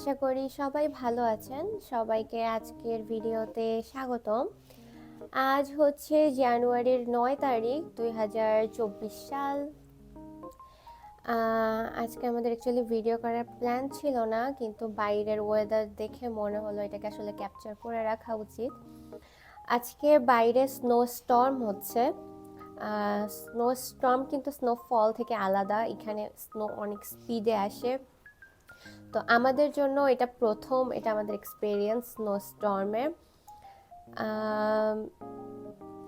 আশা করি সবাই ভালো আছেন। সবাইকে আজকের ভিডিওতে স্বাগতম। আজ হচ্ছে জানুয়ারির 9 তারিখ 2024 সাল। আজকে আমাদের অ্যাকচুয়ালি ভিডিও করার প্ল্যান ছিল না, কিন্তু বাইরের ওয়েদার দেখে মনে হলো এটাকে আসলে ক্যাপচার করে রাখা উচিত। আজকে বাইরে স্নো স্টর্ম হচ্ছে। স্নো স্টর্ম কিন্তু স্নোফল থেকে আলাদা, এখানে স্নো অনেক স্পিডে আসে। তো আমাদের জন্য এটা প্রথম, এটা আমাদের এক্সপেরিয়েন্স স্নো স্টর্মে।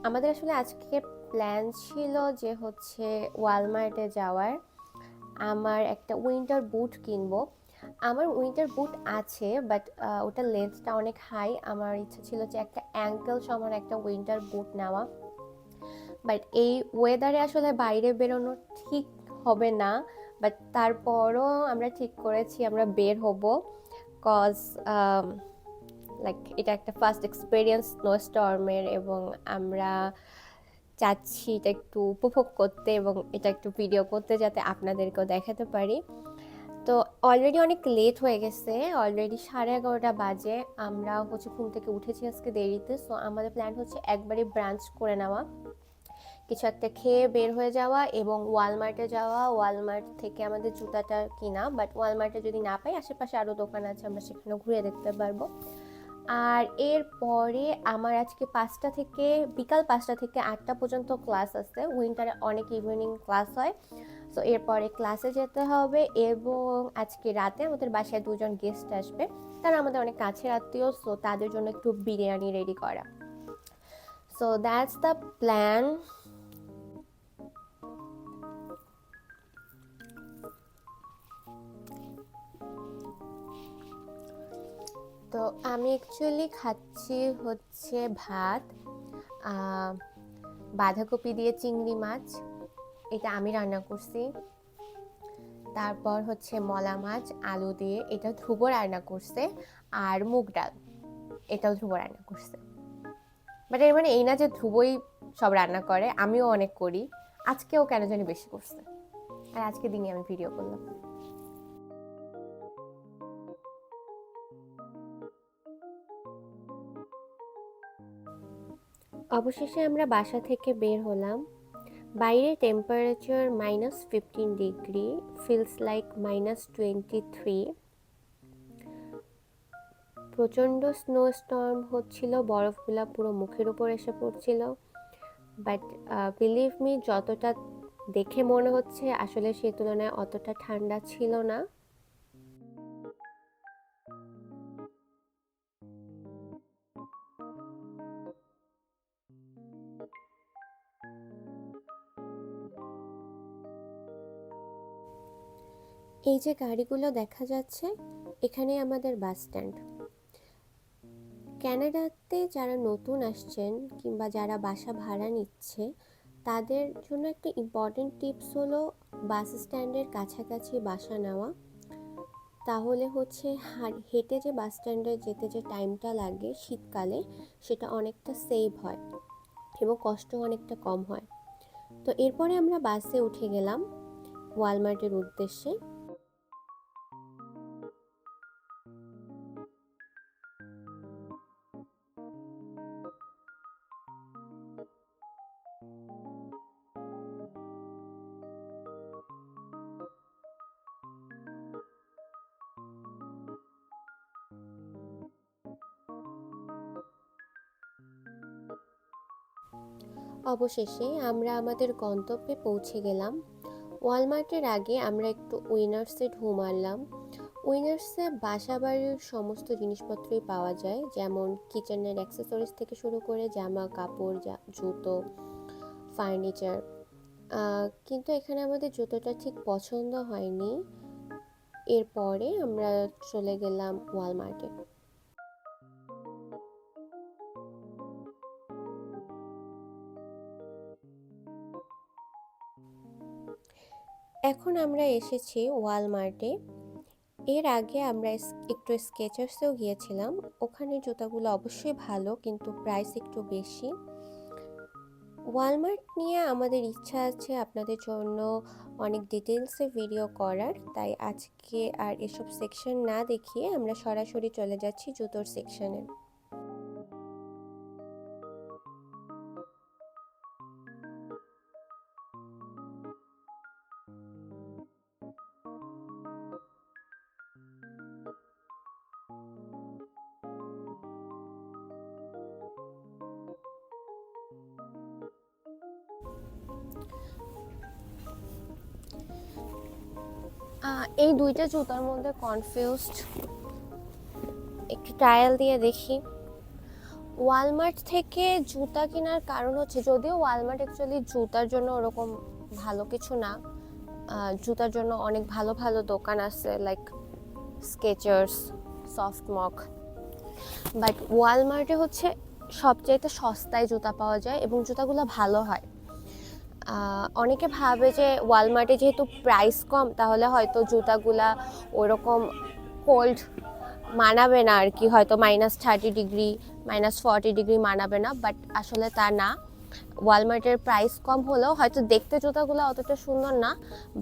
আমাদের আসলে আজকে প্ল্যান ছিল যে হচ্ছে ওয়ালমার্টে যাওয়ার। আমার একটা উইন্টার বুট কিনবো। আমার উইন্টার বুট আছে, বাট ওটার লেন্থটা অনেক হাই। আমার ইচ্ছা ছিল যে একটা অ্যাঙ্কেল সমান একটা উইন্টার বুট নেওয়া, বাট এই ওয়েদারে আসলে বাইরে বেরোনো ঠিক হবে না। বাট তারপরও আমরা ঠিক করেছি আমরা বের হব, কজ লাইক এটা একটা ফার্স্ট এক্সপিরিয়েন্স স্নো স্টর্মের, এবং আমরা চাচ্ছি এটা একটু উপভোগ করতে এবং এটা একটু ভিডিও করতে, যাতে আপনাদেরকেও দেখাতে পারি। তো অলরেডি অনেক লেট হয়ে গেছে, অলরেডি 11:30 বাজে। আমরা হচ্ছে ঘুম থেকে উঠেছি আজকে দেরিতে। সো আমাদের প্ল্যান হচ্ছে একবারে ব্রাঞ্চ করে নেওয়া, কিছু একটা খেয়ে বের হয়ে যাওয়া এবং ওয়ালমার্টে যাওয়া। ওয়ালমার্ট থেকে আমাদের জুতাটা কিনা, বাট ওয়ালমার্টে যদি না পাই আশেপাশে আরও দোকান আছে, আমরা সেখানে ঘুরে দেখতে পারবো। আর এরপরে আমার আজকে বিকাল 5টা থেকে 8টা পর্যন্ত ক্লাস আছে। উইন্টারে অনেক ইভিনিং ক্লাস হয়, সো এরপরে ক্লাসে যেতে হবে। এবং আজকে রাতে আমাদের বাসায় 2জন গেস্ট আসবে, তারা আমাদের অনেক কাছের আত্মীয়, সো তাদের জন্য একটু বিরিয়ানি রেডি করা। So that's the plan. তো আমি অ্যাকচুয়ালি খাচ্ছি হচ্ছে ভাত, বাঁধাকপি দিয়ে চিংড়ি মাছ, এটা আমি রান্না করছি। তারপর হচ্ছে মলা মাছ আলু দিয়ে, এটা ধ্রুব রান্না করছে। আর মুগ ডাল, এটাও ধ্রুব রান্না করছে। বাট এর মানে এই না যে ধ্রুবই সব রান্না করে, আমিও অনেক করি। আজকেও কেন জানি বেশি করছে, আর আজকে দিনই আমি ভিডিও করলাম। অবশেষে আমরা বাসা থেকে বের হলাম। বাইরে টেম্পারেচার -15 ডিগ্রি, ফিলস লাইক -23। প্রচণ্ড স্নো স্টর্ম হচ্ছিল, বরফগুলা পুরো মুখের উপর এসে পড়ছিল। বাট বিলিভ মি, যতটা দেখে মনে হচ্ছে আসলে সে তুলনায় অতটা ঠান্ডা ছিল না। এই যে গাড়িগুলো দেখা যাচ্ছে, এখানে আমাদের বাস স্ট্যান্ড। ক্যানাডাতে যারা নতুন আসছেন কিংবা যারা বাসা ভাড়া নিচ্ছে, তাদের জন্য একটা ইম্পর্টেন্ট টিপস হলো বাস স্ট্যান্ডের কাছাকাছি বাসা নেওয়া। তাহলে হচ্ছে হেঁটে যে বাস স্ট্যান্ডে যেতে যে টাইমটা লাগে শীতকালে, সেটা অনেকটা সেভ হয় এবং কষ্ট অনেকটা কম হয়। তো এরপরে আমরা বাসে উঠে গেলাম ওয়ালমার্টের উদ্দেশ্যে। অবশেষে আমরা আমাদের গন্তব্যে পৌঁছে গেলাম। ওয়ালমার্টের আগে আমরা একটু উইনার্সে ঢু মারলাম। উইনার্সে বাসা বাড়ির সমস্ত জিনিসপত্রই পাওয়া যায়, যেমন কিচেনের অ্যাক্সেসরিজ থেকে শুরু করে জামা কাপড়, জুতো, ফার্নিচার। কিন্তু এখানে আমাদের জুতোটা ঠিক পছন্দ হয়নি। এরপরে আমরা চলে গেলাম ওয়ালমার্টে। এখন আমরা এসেছি ওয়ালমার্টে। এর আগে আমরা একটু স্কেচার্সেও গিয়েছিলাম, ওখানে জুতাগুলো অবশ্যই ভালো, কিন্তু প্রাইস একটু বেশি। ওয়ালমার্ট নিয়ে আমাদের ইচ্ছা আছে আপনাদের জন্য অনেক ডিটেলসে ভিডিও করার, তাই আজকে আর এসব সেকশন না দেখিয়ে আমরা সরাসরি চলে যাচ্ছি জুতোর সেকশনে। এই দুইটা জুতার মধ্যে কনফিউজড, একটু ট্রায়াল দিয়ে দেখি। ওয়ালমার্ট থেকে জুতা কেনার কারণ হচ্ছে, যদিও ওয়ালমার্ট অ্যাকচুয়ালি জুতার জন্য ওরকম ভালো কিছু না, জুতার জন্য অনেক ভালো ভালো দোকান আছে লাইক স্কেচার্স, সফটমক, বাট ওয়ালমার্টে হচ্ছে সবচাইতে সস্তায় জুতা পাওয়া যায় এবং জুতাগুলো ভালো হয়। অনেকে ভাবে যে ওয়ালমার্টে যেহেতু প্রাইস কম তাহলে হয়তো জুতাগুলা ওরকম কোল্ড মানাবে না আর কি, হয়তো -30 ডিগ্রি -40 ডিগ্রি মানাবে না, বাট আসলে তা না। ওয়ালমার্টের প্রাইস কম হলেও হয়তো দেখতে জুতাগুলো অতটা সুন্দর না,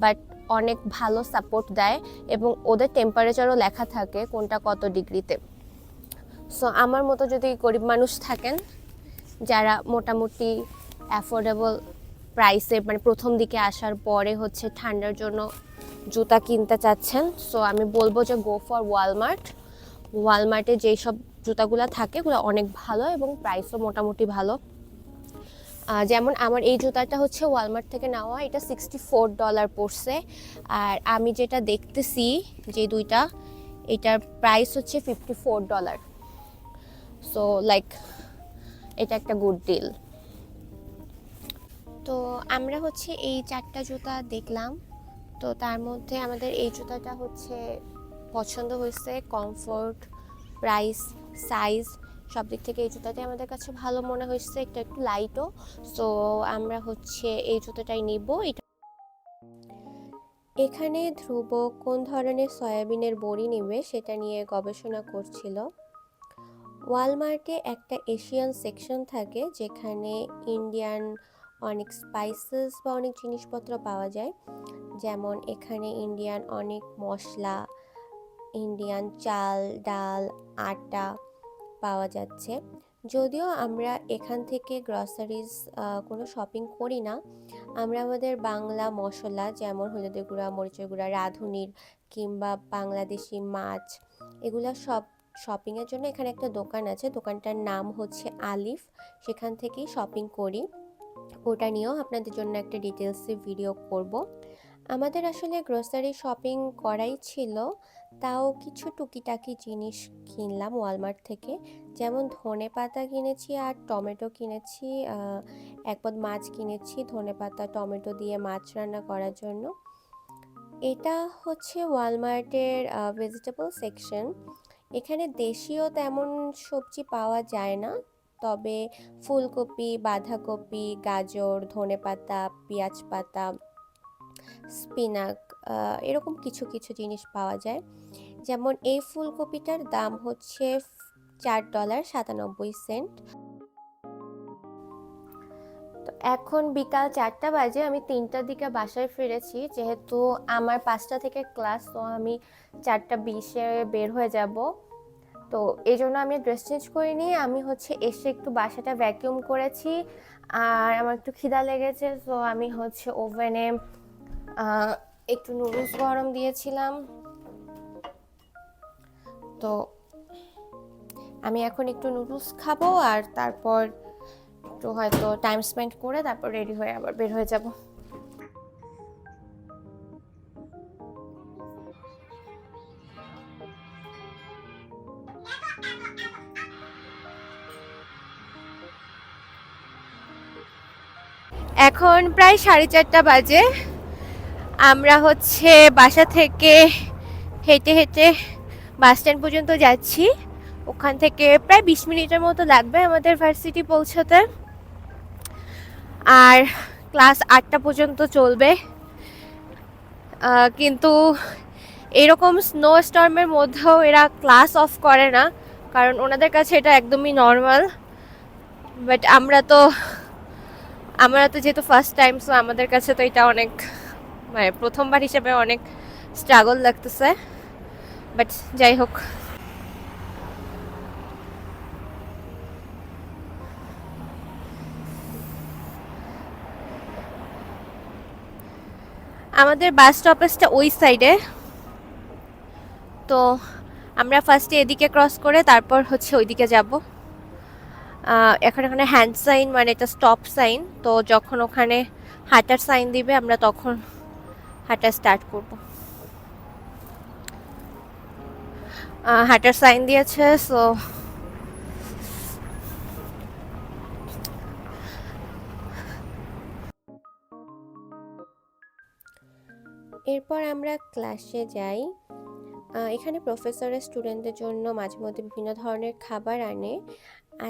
বাট অনেক ভালো সাপোর্ট দেয় এবং ওদের টেম্পারেচারও লেখা থাকে কোনটা কত ডিগ্রিতে। সো আমার মতো যদি গরিব মানুষ থাকেন যারা মোটামুটি অ্যাফোর্ডেবল প্রাইসে, মানে প্রথম দিকে আসার পরে হচ্ছে ঠান্ডার জন্য জুতা কিনতে চাচ্ছেন, সো আমি বলবো যে গো ফর ওয়ালমার্ট। ওয়ালমার্টে যেই সব জুতাগুলো থাকে ওগুলো অনেক ভালো এবং প্রাইসও মোটামুটি ভালো। যেমন আমার এই জুতাটা হচ্ছে ওয়ালমার্ট থেকে নেওয়া, এটা $64 পড়ছে, আর আমি যেটা দেখতেছি যে দুইটা, এটার প্রাইস হচ্ছে $54। সো লাইক এটা একটা গুড ডিল। তো আমরা হচ্ছে এই 4টা জুতা দেখলাম, তো তার মধ্যে আমাদের এই জুতাটা হচ্ছে পছন্দ হয়েছে। কমফোর্ট, প্রাইস, সাইজ সব দিক থেকে এই জুতাটাই আমাদের কাছে ভালো মনে হয়েছে, এটা একটু লাইটও, সো আমরা হচ্ছে এই জুতাটাই নিব। এখানে ধ্রুব কোন ধরনের সয়াবিনের বড়ি নেবে সেটা নিয়ে গবেষণা করছিল। ওয়ালমার্টে একটা এশিয়ান সেকশন থাকে যেখানে ইন্ডিয়ান অনেক স্পাইসেস বা অনেক জিনিসপত্র পাওয়া যায়, যেমন এখানে ইন্ডিয়ান অনেক মশলা, ইন্ডিয়ান চাল, ডাল, আটা পাওয়া যাচ্ছে। যদিও আমরা এখান থেকে গ্রসারিজ কোনো শপিং করি না, আমরা আমাদের বাংলা মশলা যেমন হলুদের গুঁড়া, মরিচের গুঁড়া, রাঁধুনির কিংবা বাংলাদেশি মাছ, এগুলো সব শপিংয়ের জন্য এখানে একটা দোকান আছে, দোকানটার নাম হচ্ছে আলিফ, সেখান থেকেই শপিং করি। ওটা নিয়েও আপনাদের জন্য একটা ডিটেলসে ভিডিও করব। আমাদের আসলে গ্রোসারি শপিং করাই ছিল, তাও কিছু টুকিটাকি জিনিস কিনলাম ওয়ালমার্ট থেকে, যেমন ধনেপাতা কিনেছি আর টমেটো কিনেছি, এক পদ মাছ কিনেছি ধনেপাতা টমেটো দিয়ে মাছ রান্না করার জন্য। এটা হচ্ছে ওয়ালমার্টের ভেজিটেবল সেকশন। এখানে দেশীয় তেমন সবজি পাওয়া যায় না, তবে ফুলকপি, বাঁধাকপি, গাজর, ধনেপাতা, পেঁয়াজ পাতা, স্পিনাক, এরকম কিছু কিছু জিনিস পাওয়া যায়। যেমন এই ফুলকপিটার দাম হচ্ছে $4.97। তো এখন বিকাল 4টা বাজে, আমি 3টার দিকে বাসায় ফিরেছি, যেহেতু আমার 5টা থেকে ক্লাস, তো আমি 4:20-এ বের হয়ে যাব। তো এই জন্য আমি ড্রেস চেঞ্জ করিনি, আমি হচ্ছে এসে একটু বাসাটা ভ্যাকিউম করেছি, আর আমার একটু খিদা লেগেছে, তো আমি হচ্ছে ওভেনে একটু নুডলস গরম দিয়েছিলাম। তো আমি এখন একটু নুডলস খাবো আর তারপর একটু হয়তো টাইম স্পেন্ড করে তারপর রেডি হয়ে আবার বের হয়ে যাব। এখন প্রায় 4:30 বাজে, আমরা হচ্ছে বাসা থেকে হেঁটে হেঁটে বাস স্ট্যান্ড পর্যন্ত যাচ্ছি। ওখান থেকে প্রায় 20 মিনিটের মতো লাগবে আমাদের ভার্সিটি পৌঁছতে, আর ক্লাস 8টা পর্যন্ত চলবে। কিন্তু এরকম স্নো স্টর্মের মধ্যেও এরা ক্লাস অফ করে না, কারণ ওনাদের কাছে এটা একদমই নর্মাল। বাট আমরা তো আমরা তো যেহেতু ফার্স্ট টাইম, সো আমাদের কাছে তো এটা অনেক মানে প্রথমবার হিসেবে অনেক স্ট্রাগল লাগতেছে, বাট যাই হোক। আমাদের বাস স্টপেজটা ওই সাইডে, তো আমরা ফার্স্টে এদিকে ক্রস করে তারপর হচ্ছে ওইদিকে যাব। এখন এখানে হ্যান্ড সাইন মানে এটা স্টপ সাইন, তো যখন ওখানে হাঁটার সাইন দিবে আমরা তখন হাঁটা স্টার্ট করব। হাঁটার সাইন দিয়েছে, সো এরপর আমরা ক্লাসে যাই। এখানে প্রফেসরের স্টুডেন্টদের জন্য মাঝে মধ্যে বিভিন্ন ধরনের খাবার আনে।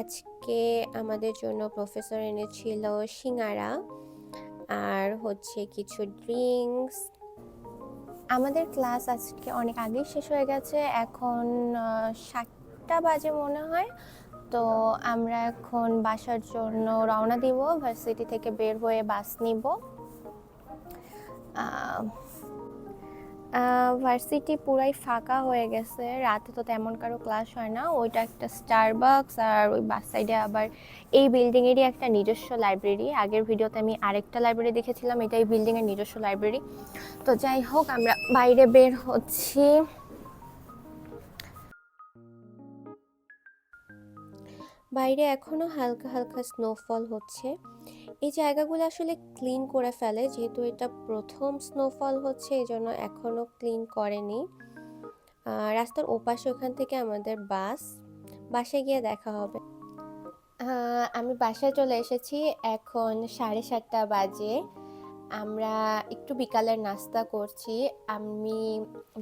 আজকে আমাদের জন্য প্রফেসর এনেছিল সিঙ্গারা আর হচ্ছে কিছু ড্রিঙ্কস। আমাদের ক্লাস আজকে অনেক আগেই শেষ হয়ে গেছে, এখন 7টা বাজে মনে হয়। তো আমরা এখন বাসার জন্য রওনা দিব, ভার্সিটি থেকে বের হয়ে বাস নিব। ভার্সিটি পুরাই ফাঁকা হয়ে গেছে, রাতে তো তেমন কারো ক্লাস হয় না। ওইটা একটা স্টারবাকস, আর ওই বাস সাইডে আবার এই বিল্ডিংয়েরই একটা নিজস্ব লাইব্রেরি। আগের ভিডিওতে আমি আরেকটা লাইব্রেরি দেখেছিলাম, এটা এই বিল্ডিংয়ের নিজস্ব লাইব্রেরি। তো যাই হোক, আমরা বাইরে বের হচ্ছি। বাইরে এখনও হালকা হালকা স্নোফল হচ্ছে। এই জায়গাগুলো আসলে ক্লিন করে ফেলে, যেহেতু এটা প্রথম স্নোফল হচ্ছে এই জন্য এখনও ক্লিন করেনি। রাস্তার ওপাশে ওখান থেকে আমাদের বাসায় গিয়ে দেখা হবে। আমি বাসায় চলে এসেছি, এখন 7:30 বাজে। আমরা একটু বিকালের নাস্তা করছি। আমি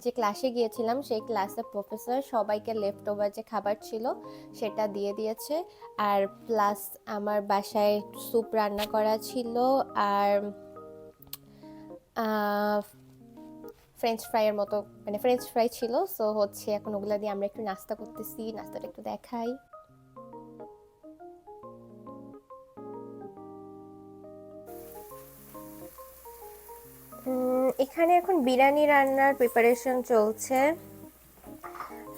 যে ক্লাসে গিয়েছিলাম সেই ক্লাসে প্রফেসর সবাইকে লেফট ওভার যে খাবার ছিল সেটা দিয়ে দিয়েছে, আর প্লাস আমার বাসায় স্যুপ রান্না করা ছিল, আর ফ্রেঞ্চ ফ্রাইয়ের মতো মানে ফ্রেঞ্চ ফ্রাই ছিল। সো হচ্ছে এখন ওগুলা দিয়ে আমরা একটু নাস্তা করতেছি, নাস্তাটা একটু দেখাই। এখানে এখন বিরিয়ানি রান্নার প্রিপারেশন চলছে।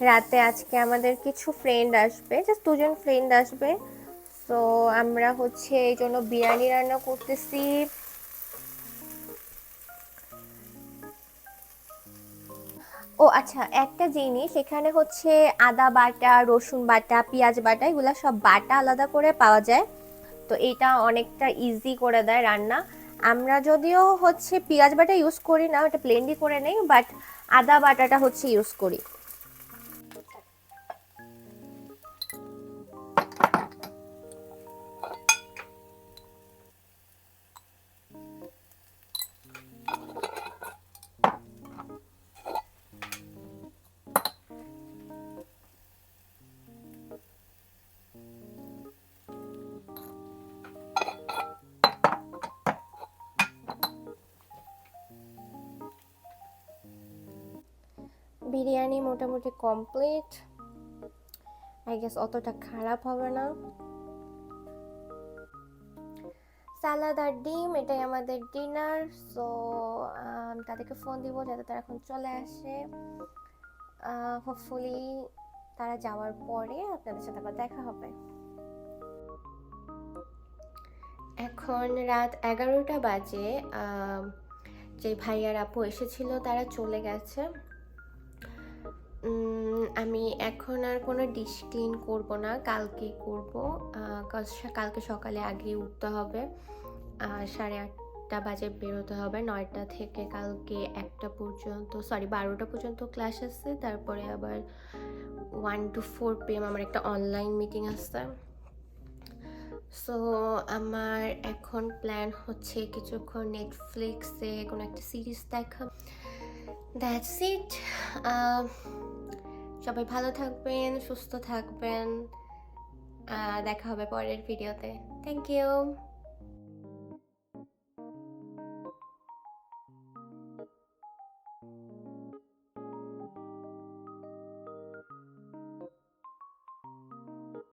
রাতে আজকে আমাদের কিছু ফ্রেন্ড আসবে, জাস্ট 2জন ফ্রেন্ড আসবে। তো আমরা হচ্ছে এই জন্য বিরিয়ানি রান্না করতেছি। ও আচ্ছা, একটা জিনিস, এখানে হচ্ছে আদা বাটা, রসুন বাটা, পেঁয়াজ বাটা এগুলো সব বাটা আলাদা করে পাওয়া যায়। তো এটা অনেকটা ইজি করে দেয় রান্না। আমরা যদিও হচ্ছে পেঁয়াজ বাটা ইউজ করি না, ওটা প্লেনলি করে নেই, বাট আদা বাটাটা হচ্ছে ইউজ করি। বিরিয়ানি মোটামুটি কমপ্লিট, আই গেস অতটা খারাপ হবে না। সালাদ আর ডিম, এটাই আমাদের ডিনার। সো তাদেরকে ফোন দিব যাতে তারা এখন চলে আসে। হোপফুলি তারা যাওয়ার পরে আপনাদের সাথে আবার দেখা হবে। এখন রাত 11টা বাজে। যে ভাইয়ার আপু এসেছিল তারা চলে গেছে। আমি এখন আর কোনো ডিশ ক্লিন করব না, কালকে করব। কালকে সকালে আগে উঠতে হবে, 8:30 বাজে বেরোতে হবে। 9টা থেকে কালকে 1টা পর্যন্ত, 12টা পর্যন্ত ক্লাস আছে। তারপরে আবার 1 to 4 PM আমার একটা অনলাইন মিটিং আছে। সো আমার এখন প্ল্যান হচ্ছে কিছুক্ষণ নেটফ্লিক্সে কোনো একটা সিরিজ দেখা। That's it. সবাই ভালো থাকবেন, সুস্থ থাকবেন। দেখা হবে পরের ভিডিওতে। Thank you.